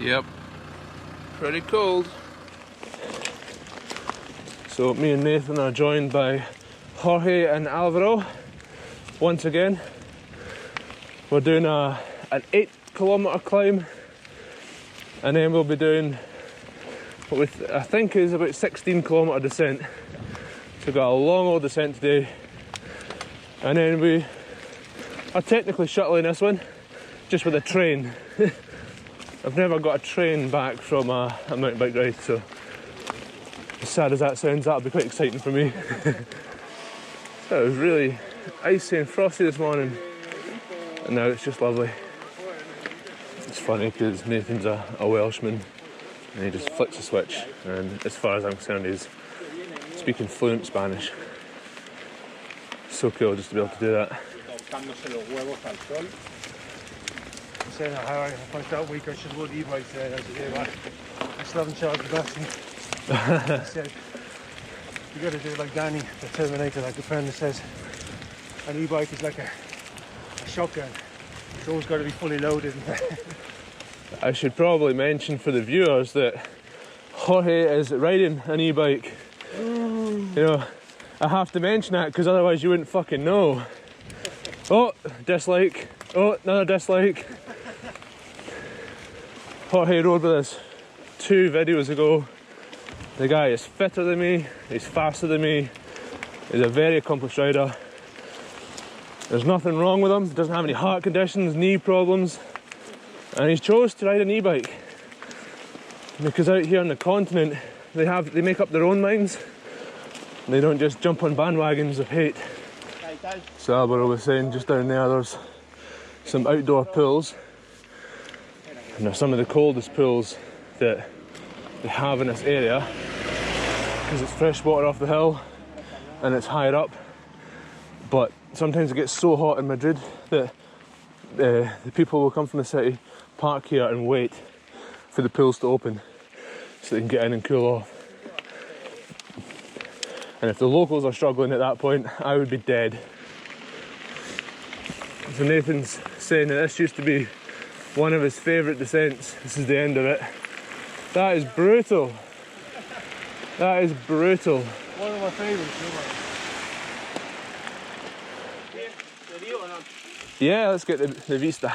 Yep, pretty cold. So me and Nathan are joined by Jorge and Alvaro once again. We're doing an 8-kilometre climb, and then we'll be doing what I think is about 16-kilometre descent. So we've got a long old descent today, and then we are technically shuttling this one just with a train. I've never got a train back from a mountain bike ride, so as sad as that sounds, that'll be quite exciting for me. So it was really icy and frosty this morning, and now it's just lovely. It's funny because Nathan's a Welshman, and he just flicks a switch, and as far as I'm concerned, he's speaking fluent Spanish. So cool just to be able to do that. Saying how I find that week I should would e-bikes I still haven't charged the best. He said you gotta do it like Danny the Terminator, like the friend that says an e-bike is like a shotgun. It's always got to be fully loaded. I should probably mention for the viewers that Jorge is riding an e-bike. You know, I have to mention that because otherwise you wouldn't fucking know. Oh, dislike. Oh, another dislike. Jorge rode with us 2 videos ago. The guy is fitter than me, he's faster than me, he's a very accomplished rider. There's nothing wrong with him, he doesn't have any heart conditions, knee problems, and he's chose to ride an e-bike. Because out here on the continent, they make up their own minds, and they don't just jump on bandwagons of hate. So Alvaro was saying just down there, there's some outdoor pools, and they're some of the coldest pools that they have in this area because it's fresh water off the hill and it's higher up. But sometimes it gets so hot in Madrid that the people will come from the city, park here and wait for the pools to open so they can get in and cool off. And if the locals are struggling at that point, I would be dead. So Nathan's saying that this used to be one of his favourite descents. This is the end of it. That is brutal. That is brutal. One of my favourites. Yeah, let's get the vista.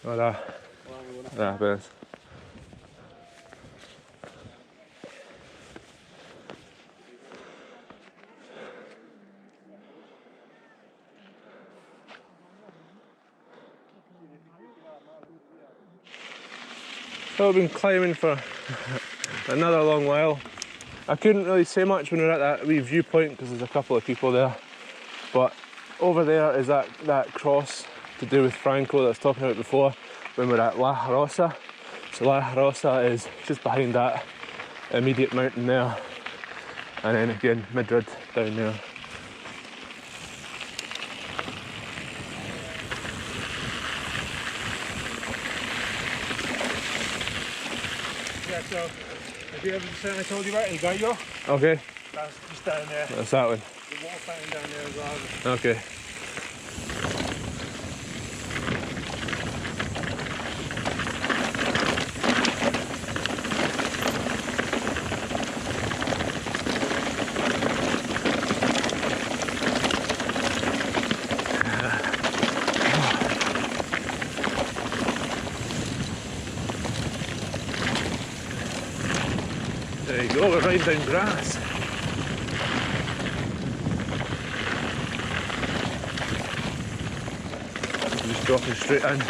Hola. Gracias. So I've been climbing for another long while. I couldn't really say much when we were at that wee viewpoint because there's a couple of people there. But over there is that cross to do with Franco that I was talking about before when we were at La Rosa. So La Rosa is just behind that immediate mountain there. And then again, Madrid down there. Yeah, so have you ever seen I told you about El Gallo? Okay. That's just down there. That's that one. The water fountain down there as well. Okay. There you go, we're riding down grass. Just dropping straight in.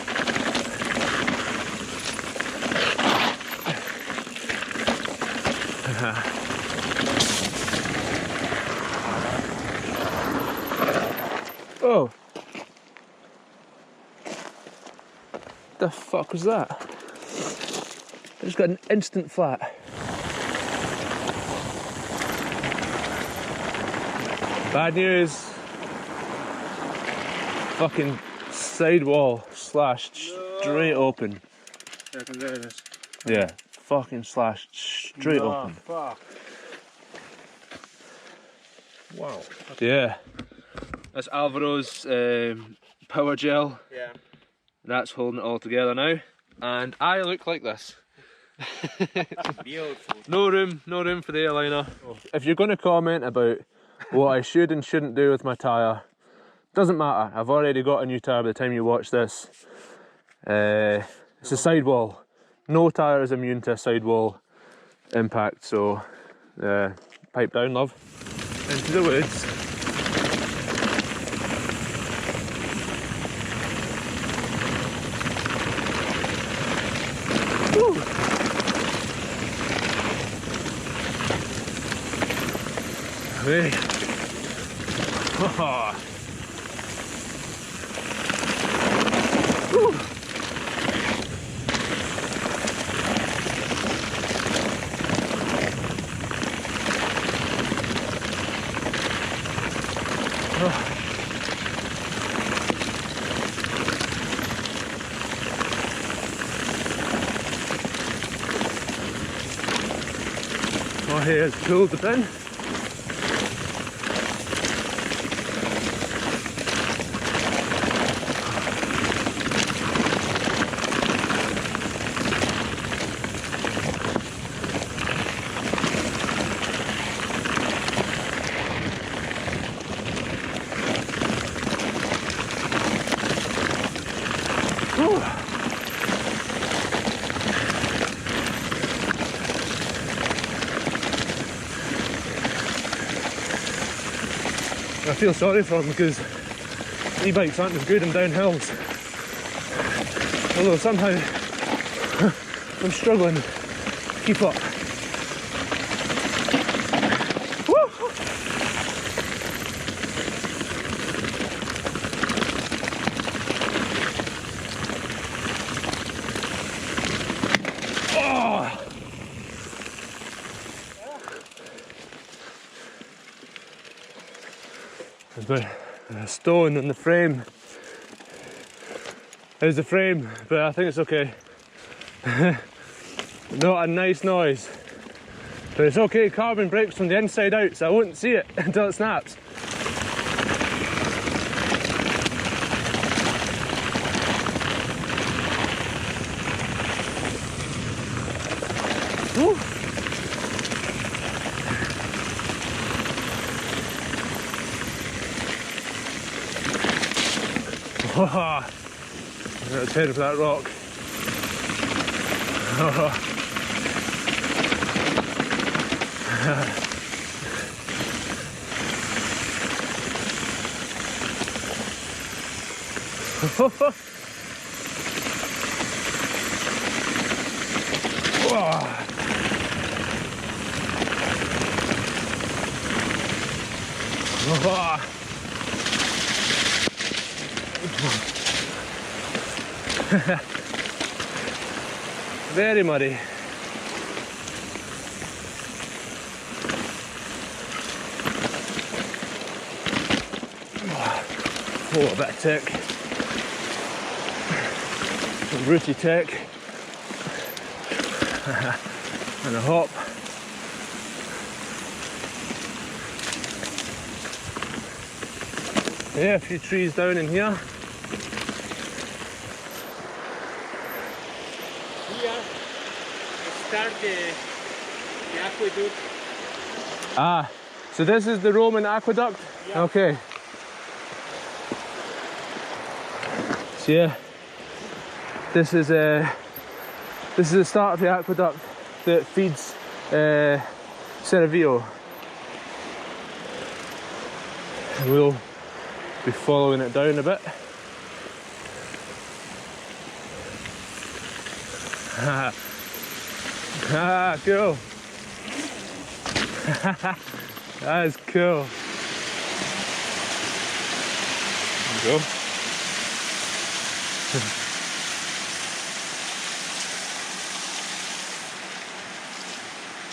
Oh! The fuck was that? I just got an instant flat. Bad news. Fucking sidewall slashed straight open. Yeah, there it is. Yeah, fucking slashed straight open. Fuck. Wow. Yeah. That's Alvaro's power gel. Yeah. That's holding it all together now. And I look like this. Beautiful. No room for the airliner. If you're going to comment about what I should and shouldn't do with my tyre, doesn't matter. I've already got a new tyre by the time you watch this. It's a sidewall. No tyre is immune to a sidewall impact, so pipe down, love. Into the woods. Woo. Hey. Oh, here's pulled the pin. I feel sorry for them because e-bikes aren't as good in downhills. Although somehow I'm struggling to keep up. Woo! Oh! There's a stone in the frame. There's the frame, but I think it's okay. Not a nice noise. But it's okay, carbon breaks from the inside out, so I won't see it until it snaps. Woo. I'm going to head for that rock. Very muddy. Oh, a bit of tick. Some rooty tick. And a hop. Yeah, a few trees down in here. Here, start the aqueduct. Ah, so this is the Roman aqueduct? Yeah. Okay. So yeah, this is the start of the aqueduct that feeds Cercedilla. We'll be following it down a bit. Ah, cool. That is cool. There you go.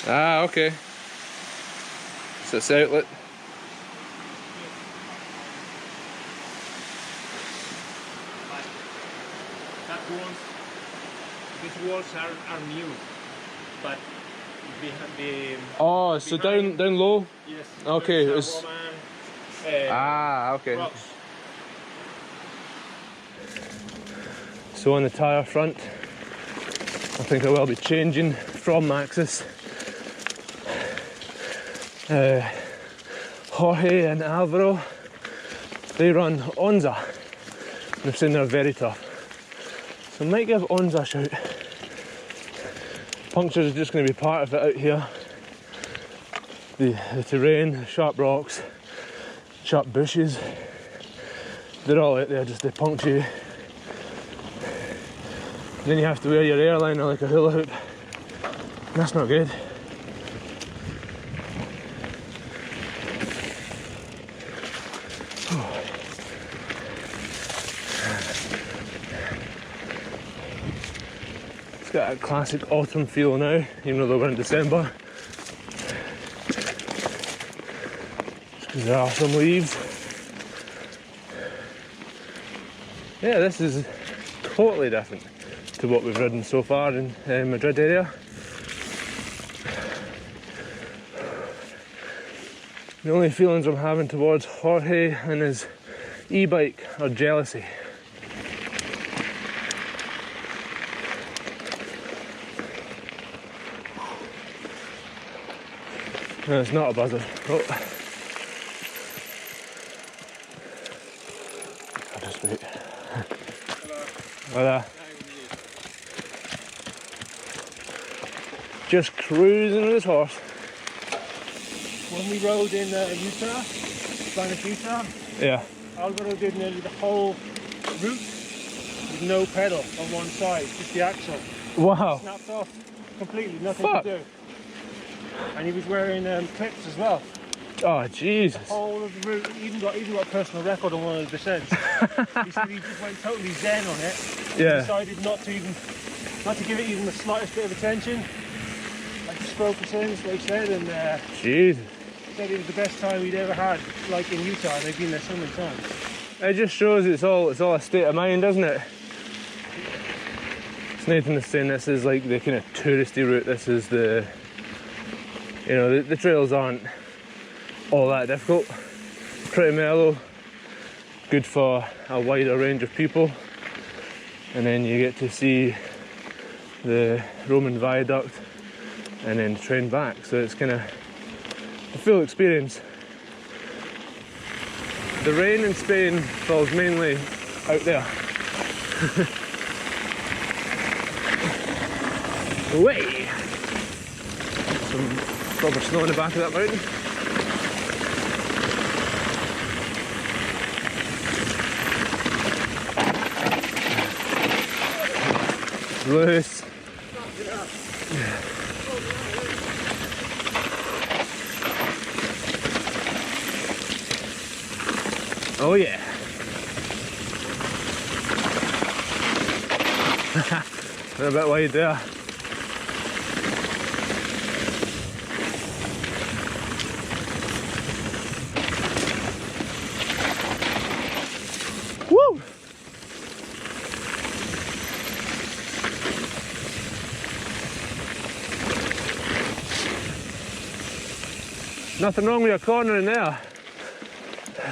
Ah, okay. So it's the outlet. That goes These walls are new, but the Oh, so down low? yes. Okay, it's Roman, okay. rocks. So on the tyre front, I think I will be changing from Maxxis. Jorge and Alvaro, they run Onza. They're saying they're very tough. So I might give Onza a shout. Punctures are just going to be part of it out here. The terrain, the sharp rocks, sharp bushes, they're all out there just to puncture you. And then you have to wear your airliner like a hula hoop. And that's not good. It's got a classic autumn feel now, even though we're in December. Just because there are some leaves. Yeah, this is totally different to what we've ridden so far in Madrid area. The only feelings I'm having towards Jorge and his e-bike are jealousy. No, it's not a buzzard. Oh. I'll just wait. Hello. Just cruising with his horse. When we rode in Utah, Spanish Utah, Yeah. Alvaro did nearly the whole route with no pedal on one side, just the axle. Wow. Snapped off completely, nothing Fuck. to do. And he was wearing clips as well. Oh Jesus. The whole of the route, even got a personal record on one of the descents. He said he just went totally zen on it. Yeah. Decided not to give it even the slightest bit of attention. Like just focus in, that's what he said, and Jesus. said it was the best time he'd ever had, like in Utah, and they've been there so many times. It just shows it's all a state of mind, doesn't it? It's Nathan is saying this is like the kind of touristy route. This is the, you know, the trails aren't all that difficult. Pretty mellow, good for a wider range of people, and then you get to see the Roman viaduct and then the train back. So it's kind of a full experience. The rain in Spain falls mainly out there. Way! Some proper snow in the back of that mountain. Loose. Oh yeah. A bit wide there. Woo! Nothing wrong with your corner in there.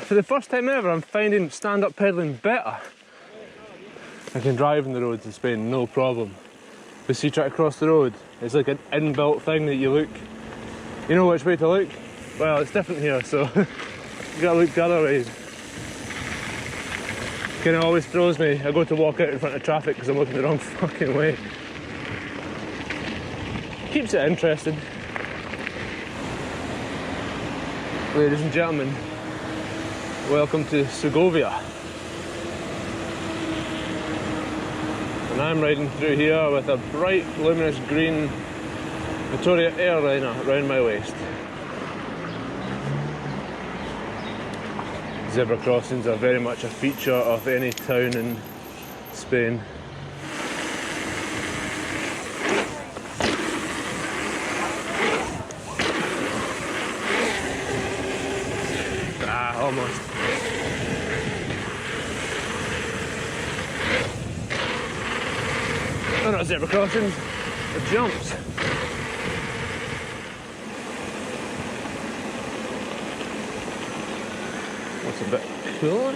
For the first time ever, I'm finding stand-up pedalling better. I can drive on the roads in Spain, no problem. But see, try to cross the road, it's like an inbuilt thing that you know which way to look? Well, it's different here, so you gotta look the other way. Kind of always throws me. I go to walk out in front of traffic because I'm looking the wrong fucking way. Keeps it interesting. Ladies and gentlemen, welcome to Segovia. And I'm riding through here with a bright, luminous green Vittoria airliner around my waist. Zebra crossings are very much a feature of any town in Spain. Almost. They're not zebra crossings, they're jumps. What's a bit cooler?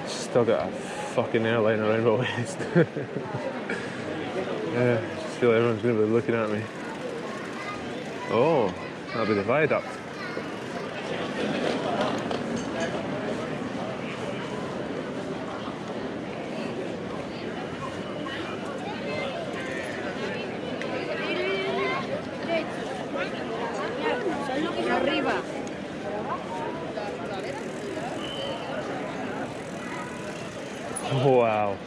Still got a fucking airline around my waist. Yeah, I just feel everyone's going to be looking at me. Oh, that'll be the viaduct. Wow.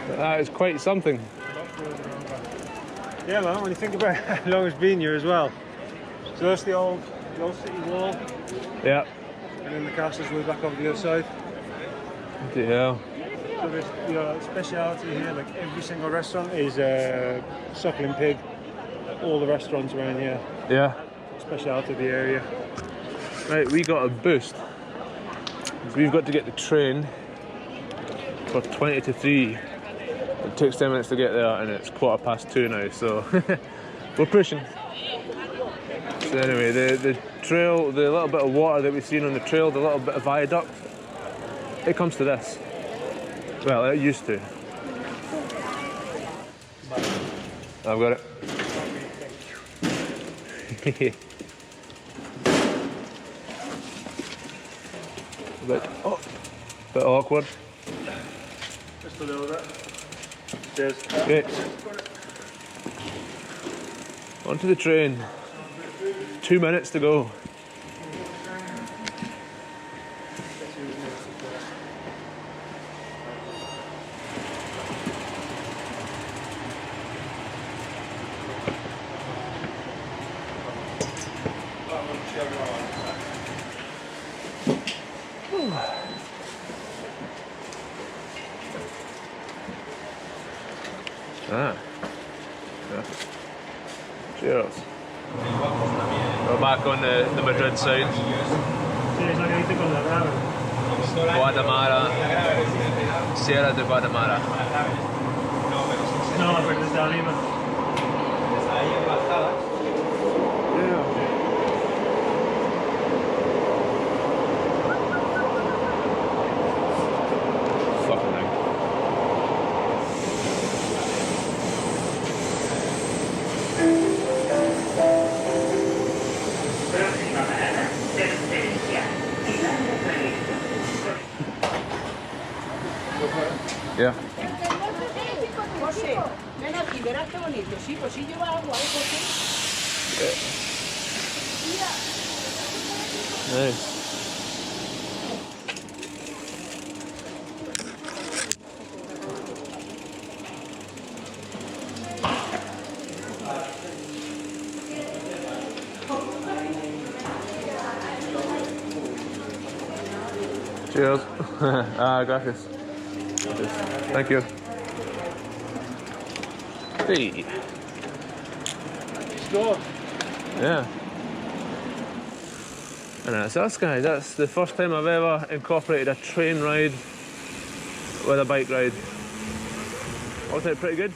That is quite something. Yeah, man, when you think about how long it's been here as well. So that's the old city wall. Yeah. And then the castle's way back over the other side. Yeah. So there's speciality here, like every single restaurant is suckling pig. All the restaurants around here. Yeah. Speciality of the area. Right, we got a boost. We've got to get the train for 20 to 3. It takes 10 minutes to get there and it's 2:15 now, so we're pushing. So anyway, the trail, the little bit of water that we've seen on the trail, the little bit of viaduct, it comes to this. Well, it used to. I've got it. Bit awkward. Just a little bit. Cheers. Okay. Onto the train. 2 minutes to go. Ah. Yeah. Cheers. We're back on the Madrid side. Guatemala. Sierra de Guatemala. No, pero desde arriba. Fucking thing. Yeah. José, ven aquí, verás qué bonito. Sí, pues sí lleva agua, José. Nice. Cheers. Gracias. Thank you. Hey. Score. Yeah. And that's us, guys. That's the first time I've ever incorporated a train ride with a bike ride. Worked out pretty good.